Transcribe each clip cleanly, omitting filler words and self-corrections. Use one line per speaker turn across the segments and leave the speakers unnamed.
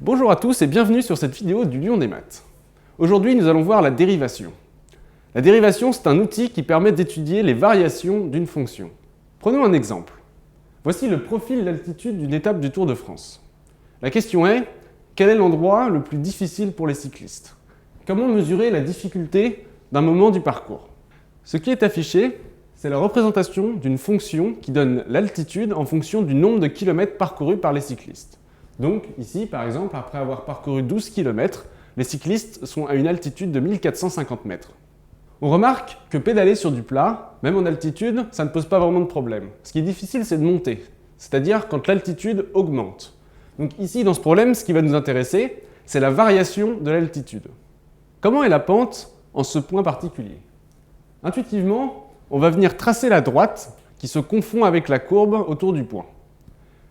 Bonjour à tous et bienvenue sur cette vidéo du Lion des maths. Aujourd'hui, nous allons voir la dérivation. La dérivation, c'est un outil qui permet d'étudier les variations d'une fonction. Prenons un exemple. Voici le profil d'altitude d'une étape du Tour de France. La question est, quel est l'endroit le plus difficile pour les cyclistes? Comment mesurer la difficulté d'un moment du parcours? Ce qui est affiché, c'est la représentation d'une fonction qui donne l'altitude en fonction du nombre de kilomètres parcourus par les cyclistes. Donc ici, par exemple, après avoir parcouru 12 km, les cyclistes sont à une altitude de 1450 mètres. On remarque que pédaler sur du plat, même en altitude, ça ne pose pas vraiment de problème. Ce qui est difficile, c'est de monter, c'est-à-dire quand l'altitude augmente. Donc ici, dans ce problème, ce qui va nous intéresser, c'est la variation de l'altitude. Comment est la pente en ce point particulier? Intuitivement, on va venir tracer la droite qui se confond avec la courbe autour du point.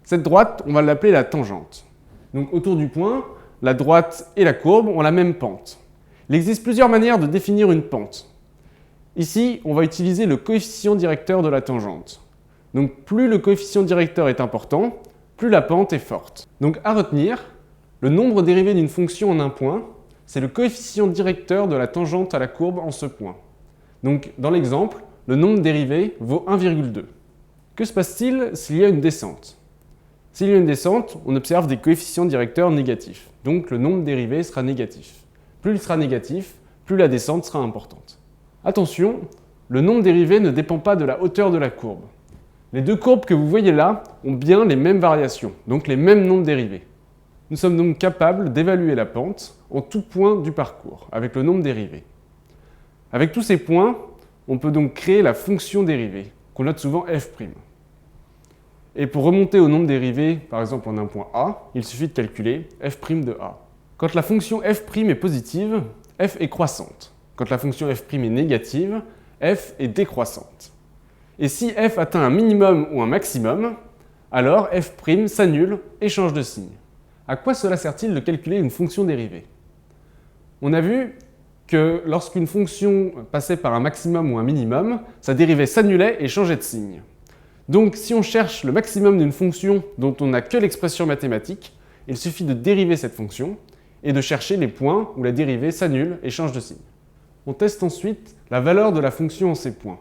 Cette droite, on va l'appeler la tangente. Donc autour du point, la droite et la courbe ont la même pente. Il existe plusieurs manières de définir une pente. Ici, on va utiliser le coefficient directeur de la tangente. Donc plus le coefficient directeur est important, plus la pente est forte. Donc à retenir, le nombre dérivé d'une fonction en un point, c'est le coefficient directeur de la tangente à la courbe en ce point. Donc dans l'exemple, le nombre dérivé vaut 1,2. Que se passe-t-il s'il y a une descente? S'il y a une descente, on observe des coefficients directeurs négatifs. Donc le nombre dérivé sera négatif. Plus il sera négatif, plus la descente sera importante. Attention, le nombre dérivé ne dépend pas de la hauteur de la courbe. Les deux courbes que vous voyez là ont bien les mêmes variations, donc les mêmes nombres dérivés. Nous sommes donc capables d'évaluer la pente en tout point du parcours, avec le nombre dérivé. Avec tous ces points, on peut donc créer la fonction dérivée, qu'on note souvent f'. Et pour remonter au nombre dérivé, par exemple en un point A, il suffit de calculer f' de A. Quand la fonction f' est positive, f est croissante. Quand la fonction f' est négative, f est décroissante. Et si f atteint un minimum ou un maximum, alors f' s'annule et change de signe. À quoi cela sert-il de calculer une fonction dérivée? On a vu que lorsqu'une fonction passait par un maximum ou un minimum, sa dérivée s'annulait et changeait de signe. Donc si on cherche le maximum d'une fonction dont on n'a que l'expression mathématique, il suffit de dériver cette fonction et de chercher les points où la dérivée s'annule et change de signe. On teste ensuite la valeur de la fonction en ces points,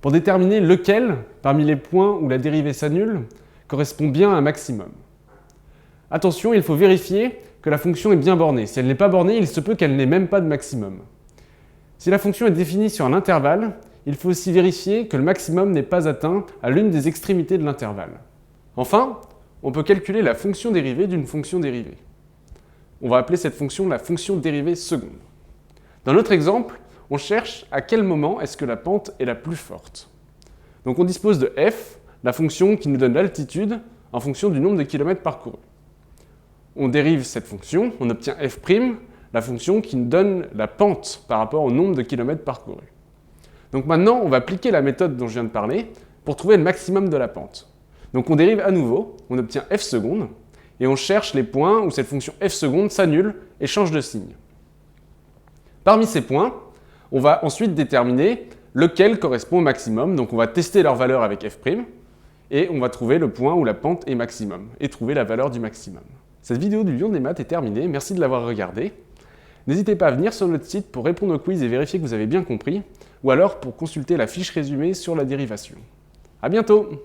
pour déterminer lequel, parmi les points où la dérivée s'annule, correspond bien à un maximum. Attention, il faut vérifier que la fonction est bien bornée. Si elle n'est pas bornée, il se peut qu'elle n'ait même pas de maximum. Si la fonction est définie sur un intervalle, il faut aussi vérifier que le maximum n'est pas atteint à l'une des extrémités de l'intervalle. Enfin, on peut calculer la fonction dérivée d'une fonction dérivée. On va appeler cette fonction la fonction dérivée seconde. Dans notre exemple, on cherche à quel moment est-ce que la pente est la plus forte. Donc on dispose de f, la fonction qui nous donne l'altitude en fonction du nombre de kilomètres parcourus. On dérive cette fonction, on obtient f', la fonction qui nous donne la pente par rapport au nombre de kilomètres parcourus. Donc maintenant, on va appliquer la méthode dont je viens de parler pour trouver le maximum de la pente. Donc on dérive à nouveau, on obtient f seconde, et on cherche les points où cette fonction f seconde s'annule et change de signe. Parmi ces points, on va ensuite déterminer lequel correspond au maximum, donc on va tester leur valeur avec f', et on va trouver le point où la pente est maximum, et trouver la valeur du maximum. Cette vidéo du Lion des maths est terminée, merci de l'avoir regardée. N'hésitez pas à venir sur notre site pour répondre au quiz et vérifier que vous avez bien compris, ou alors pour consulter la fiche résumée sur la dérivation. À bientôt!